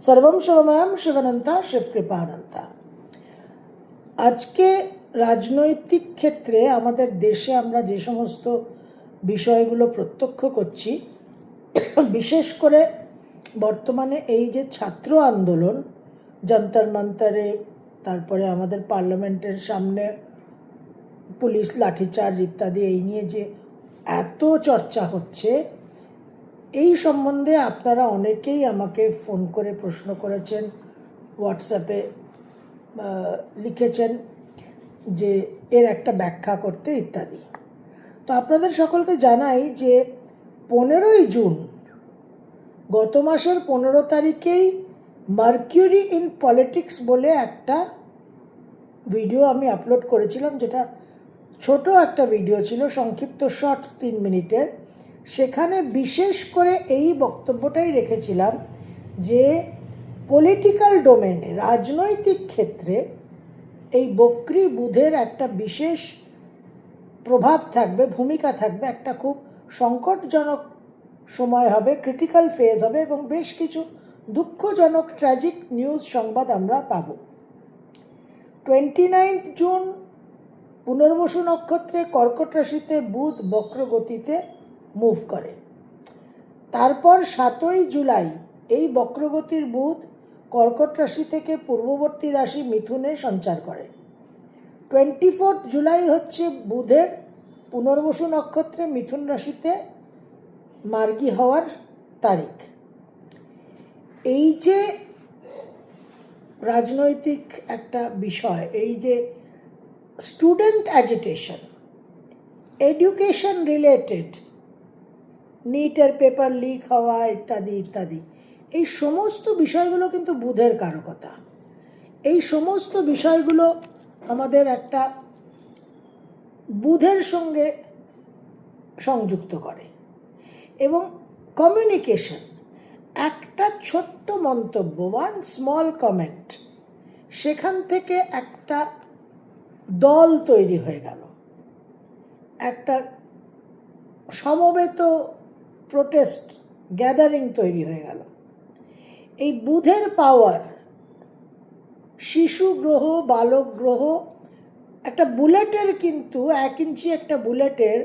সর্বম শিবময়ম শিবানন্তা শিবকৃপানন্তা। আজকে রাজনৈতিক ক্ষেত্রে আমাদের দেশে আমরা যে সমস্ত বিষয়গুলো প্রত্যক্ষ করছি, বিশেষ করে বর্তমানে এই যে ছাত্র আন্দোলন, যন্তর মন্তরে, তারপরে আমাদের পার্লামেন্টের সামনে পুলিশ লাঠিচার্জ ইত্যাদি, এই নিয়ে যে এত চর্চা হচ্ছে, এই সম্বন্ধে আপনারা অনেকেই আমাকে ফোন করে প্রশ্ন করেছেন, হোয়াটসঅ্যাপে লিখেছেন যে এর একটা ব্যাখ্যা করতে ইত্যাদি। তো আপনাদের সকলকে জানাই যে 15ই জুন, গত মাসের 15 তারিখেই মার্কিউরি ইন পলিটিক্স বলে একটা ভিডিও আমি আপলোড করেছিলাম, যেটা ছোট একটা ভিডিও ছিল, সংক্ষিপ্ত শর্টস 3 মিনিটের। সেখানে বিশেষ করে এই বক্তব্যটাই রেখেছিলাম যে পলিটিক্যাল ডোমেনে, রাজনৈতিক ক্ষেত্রে এই বক্রী বুধের একটা বিশেষ প্রভাব থাকবে, ভূমিকা থাকবে, একটা খুব সংকটজনক সময় হবে, ক্রিটিক্যাল ফেজ হবে এবং বেশ কিছু দুঃখজনক ট্র্যাজিক নিউজ সংবাদ আমরা পাব। 29 জুন পুনর্বসু নক্ষত্রে কর্কট রাশিতে বুধ বক্রগতিতে মুভ করে। তারপর 7ই জুলাই এই বক্রগতির বুধ কর্কট রাশি থেকে পূর্ববর্তী রাশি মিথুনে সঞ্চার করে। 24 জুলাই হচ্ছে বুধের পুনর্বসু নক্ষত্রে মিথুন রাশিতে মার্গী হওয়ার তারিখ। এই যে রাজনৈতিক একটা বিষয়, এই যে স্টুডেন্ট অ্যাজিটেশন, এডুকেশন রিলেটেড, নিটের পেপার লিক হওয়া ইত্যাদি ইত্যাদি, এই সমস্ত বিষয়গুলো কিন্তু বুধের কারকতা। এই সমস্ত বিষয়গুলো আমাদের একটা বুধের সঙ্গে সংযুক্ত করে। এবং কমিউনিকেশন, একটা ছোট্ট মন্তব্য, ওয়ান স্মল কমেন্ট, সেখান থেকে একটা দল তৈরি হয়ে গেল, একটা সমবেত প্রোটেস্ট গ্যাদারিং তৈরি হয়ে গেল। এই বুধের পাওয়ার, শিশু গ্রহ, বালক গ্রহ, একটা বুলেটের কিন্তু 1 ইঞ্চি একটা বুলেটের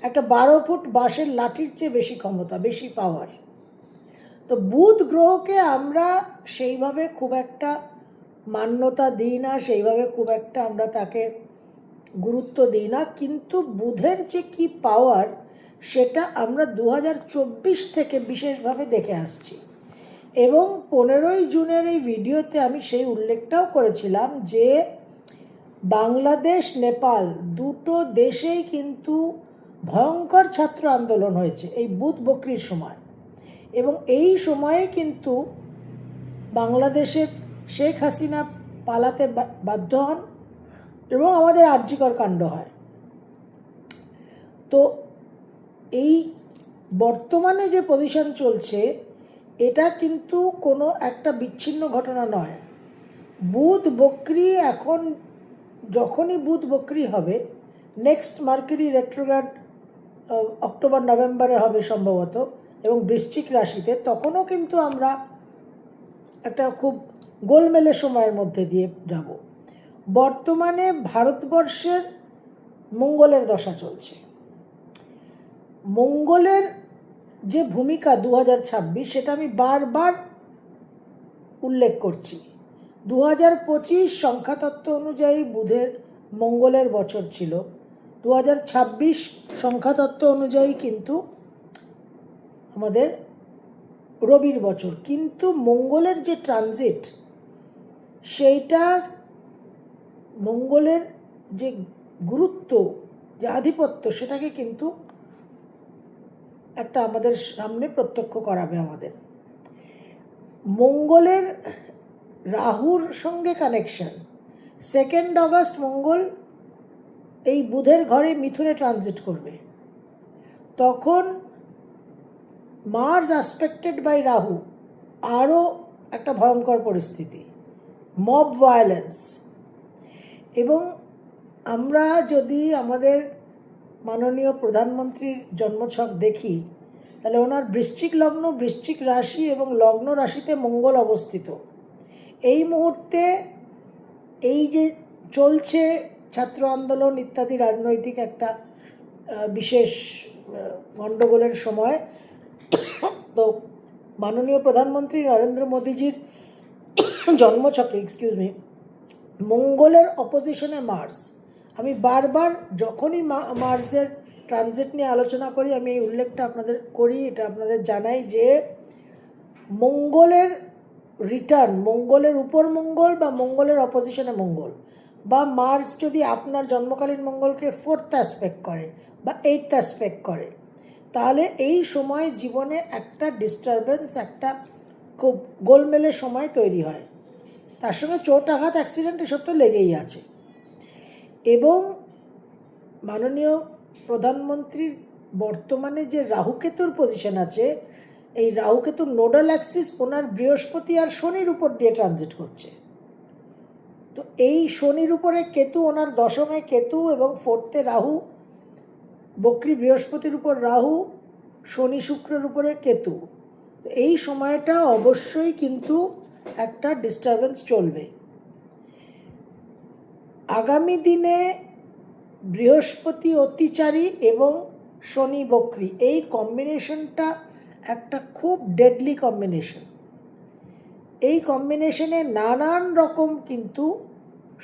একটা 12 ফুট বাঁশের লাঠির চেয়ে বেশি ক্ষমতা, বেশি পাওয়ার। তো বুধ গ্রহকে আমরা সেইভাবে খুব একটা মান্যতা দিই না, সেইভাবে খুব একটা আমরা তাকে গুরুত্ব দিই না, কিন্তু বুধের যে কি পাওয়ার সেটা আমরা 2024 থেকে বিশেষভাবে দেখে আসছি। এবং 15ই জুনের এই ভিডিওতে আমি সেই উল্লেখটাও করেছিলাম যে বাংলাদেশ, নেপাল দুটো দেশেই কিন্তু ভয়ঙ্কর ছাত্র আন্দোলন হয়েছে এই বুধ বক্রীর সময়। এবং এই সময়ে কিন্তু বাংলাদেশের শেখ হাসিনা পালাতে বাধ্য হন এবং আমাদের আর্যিকর কাণ্ড হয়। তো এই বর্তমানে যে পজিশন চলছে, এটা কিন্তু কোনো একটা বিচ্ছিন্ন ঘটনা নয়। বুধ বক্রী, এখন যখনই বুধ বক্রী হবে, নেক্সট মার্কিউরি রেট্রোগ্রেড অক্টোবর নভেম্বরে হবে সম্ভবত, এবং বৃশ্চিক রাশিতে, তখনও কিন্তু আমরা একটা খুব গোলমেলে সময়ের মধ্যে দিয়ে যাব। বর্তমানে ভারতবর্ষের মঙ্গলের দশা চলছে। মঙ্গলের যে ভূমিকা 2026, সেটা আমি বারবার উল্লেখ করছি। 2025 সংখ্যাতত্ত্ব অনুযায়ী বুধের মঙ্গলের বছর ছিল, 2026 সংখ্যাতত্ত্ব অনুযায়ী কিন্তু আমাদের রবির বছর। কিন্তু মঙ্গলের যে ট্রানজিট, সেইটা, মঙ্গলের যে গুরুত্ব, যে আধিপত্য, সেটাকে কিন্তু একটা আমাদের সামনে প্রত্যক্ষ করাবে আমাদের। মঙ্গলের রাহুর সঙ্গে কানেকশন, 2 অগস্ট মঙ্গল এই বুধের ঘরে মিথুনে ট্রানজিট করবে। তখন মার্স অ্যাসপেক্টেড বাই রাহু, আরও একটা ভয়ঙ্কর পরিস্থিতি, মব ভায়োলেন্স। এবং আমরা যদি আমাদের মাননীয় প্রধানমন্ত্রীর জন্মছক দেখি, তাহলে ওনার বৃশ্চিক লগ্ন, বৃশ্চিক রাশি এবং লগ্ন রাশিতে মঙ্গল অবস্থিত। এই মুহূর্তে এই যে চলছে ছাত্র আন্দোলন ইত্যাদি রাজনৈতিক একটা বিশেষ গণ্ডগোলের সময়, তো মাননীয় প্রধানমন্ত্রী নরেন্দ্র মোদীজির জন্মছকে মঙ্গলের অপোজিশনে মার্স। আমি বারবার যখনই মার্সের ট্রানজিট নিয়ে আলোচনা করি আমি এই উল্লেখটা আপনাদের করি, এটা আপনাদের জানাই যে মঙ্গলের রিটার্ন, মঙ্গলের উপর মঙ্গল বা মঙ্গলের অপোজিশনে মঙ্গল, বা মার্স যদি আপনার জন্মকালীন মঙ্গলকে 4th অ্যাসপেক্ট করে বা 8th অ্যাসপেক্ট করে, তাহলে এই সময় জীবনে একটা ডিস্টারবেন্স, একটা খুব গোলমেলের সময় তৈরি হয়। তার সঙ্গে চোট আঘাত, অ্যাক্সিডেন্ট এসব তো লেগেই আছে। এবং মাননীয় প্রধানমন্ত্রীর বর্তমানে যে রাহুকেতুর পজিশন আছে, এই রাহুকেতুর নোডাল অ্যাক্সিস ওনার বৃহস্পতি আর শনির উপর দিয়ে ট্রানজিট করছে। তো এই শনির উপরে কেতু, ওনার দশমে কেতু এবং 4th রাহু, বক্রী বৃহস্পতির উপর রাহু, শনি শুক্রের উপরে কেতু। তো এই সময়টা অবশ্যই কিন্তু একটা ডিস্টারবেন্স চলবে। আগামী দিনে বৃহস্পতি অতিচারী এবং শনি বক্রী, এই কম্বিনেশনটা একটা খুব ডেডলি কম্বিনেশন। এই কম্বিনেশনে নানান রকম কিন্তু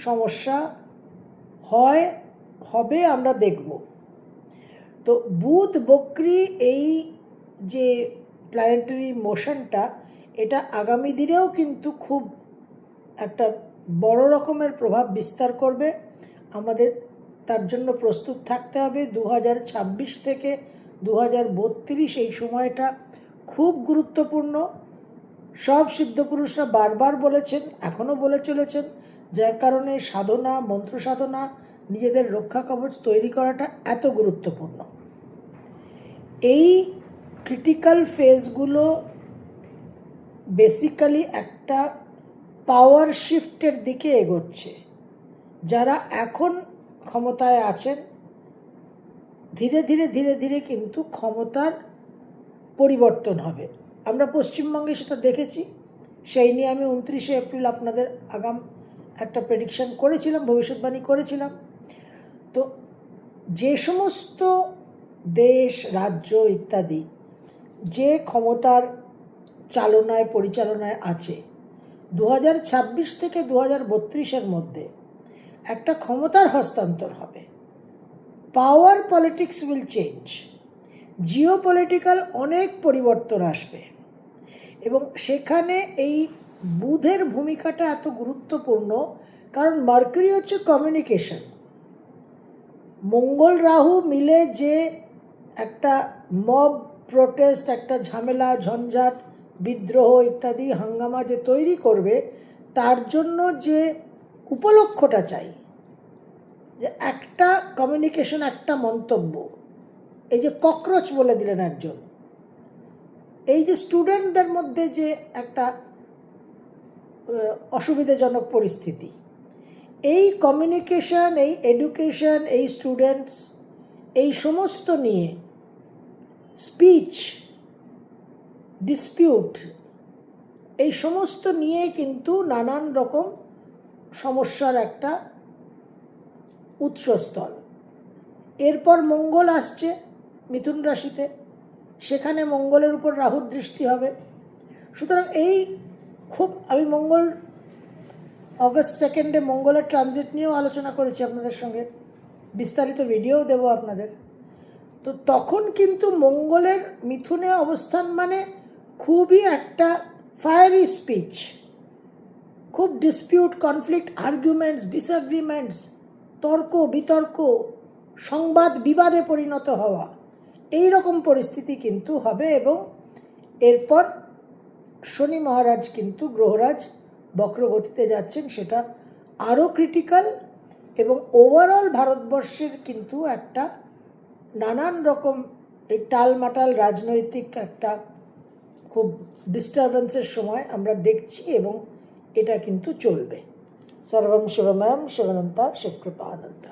সমস্যা হবে আমরা দেখব। তো বুধ বক্রী এই যে প্ল্যানেটারি মোশনটা, এটা আগামী দিনেও কিন্তু খুব একটা বড় রকমের প্রভাব বিস্তার করবে। আমাদের তার জন্য প্রস্তুত থাকতে হবে। 2026 থেকে 2032 এই সময়টা খুব গুরুত্বপূর্ণ। সব সিদ্ধপুরুষরা বারবার বলেছেন, এখনও বলে চলেছেন, যার কারণে সাধনা, মন্ত্র সাধনা, নিজেদের রক্ষা কবচ তৈরি করাটা এত গুরুত্বপূর্ণ। এই ক্রিটিক্যাল ফেজগুলো বেসিক্যালি একটা পাওয়ার শিফটের দিকে এগোচ্ছে। যারা এখন ক্ষমতায় আছেন, ধীরে ধীরে ধীরে ধীরে কিন্তু ক্ষমতার পরিবর্তন হবে। আমরা পশ্চিমবঙ্গে সেটা দেখেছি। সেই নিয়ে আমি 29শে এপ্রিল আপনাদের আগাম একটা প্রেডিকশন করেছিলাম, ভবিষ্যৎবাণী করেছিলাম। তো যে সমস্ত দেশ, রাজ্য ইত্যাদি যে ক্ষমতার চালনায়, পরিচালনায় আছে, 2026 থেকে 2032-এর মধ্যে একটা ক্ষমতার হস্তান্তর হবে। পাওয়ার politics will change, Jio political অনেক পরিবর্তন আসবে। এবং সেখানে এই বুধের ভূমিকাটা এত গুরুত্বপূর্ণ, কারণ মার্কারি হচ্ছে কমিউনিকেশন। মঙ্গল রাহু মিলে যে একটা মব প্রোটেস্ট, একটা ঝামেলা, ঝঞ্ঝাট, বিদ্রোহ ইত্যাদি হাঙ্গামা যে তৈরি করবে, তার জন্য যে উপলক্ষটা চাই, যে একটা কমিউনিকেশন, একটা মন্তব্য। এই যে ককরোচ বলে দিলেন একজন, এই যে স্টুডেন্টদের মধ্যে যে একটা অসুবিধাজনক পরিস্থিতি, এই কমিউনিকেশন, এই এডুকেশন, এই স্টুডেন্টস, এই সমস্ত নিয়ে স্পিচ, ডিসপিউট, এই সমস্ত নিয়ে কিন্তু নানান রকম সমস্যার একটা উৎসস্থল। এরপর মঙ্গল আসছে মিথুন রাশিতে, সেখানে মঙ্গলের উপর রাহুর দৃষ্টি হবে। সুতরাং এই আমি মঙ্গল অগস্ট 2 মঙ্গলের ট্রানজিট নিয়েও আলোচনা করেছি আপনাদের সঙ্গে, বিস্তারিত ভিডিও দেব আপনাদের। তো তখন কিন্তু মঙ্গলের মিথুনে অবস্থান মানে খুবই একটা ফায়ারি স্পিচ, খুব ডিসপিউট, কনফ্লিক্ট, আর্গুমেন্টস, ডিসএগ্রিমেন্টস, তর্ক বিতর্ক, সংবাদ বিবাদে পরিণত হওয়া, এই রকম পরিস্থিতি কিন্তু হবে। এবং এরপর শনি মহারাজ কিন্তু, গ্রহরাজ বক্রগতিতে যাচ্ছেন, সেটা আরও ক্রিটিক্যাল। এবং ওভারঅল ভারতবর্ষের কিন্তু একটা নানান রকম এই টালমাটাল রাজনৈতিক একটা খুব ডিস্টারবেন্সের সময় আমরা দেখছি, এবং এটা কিন্তু চলবে। সর্বম শিবময়ম শিবানন্তা শিবকৃপানন্তা।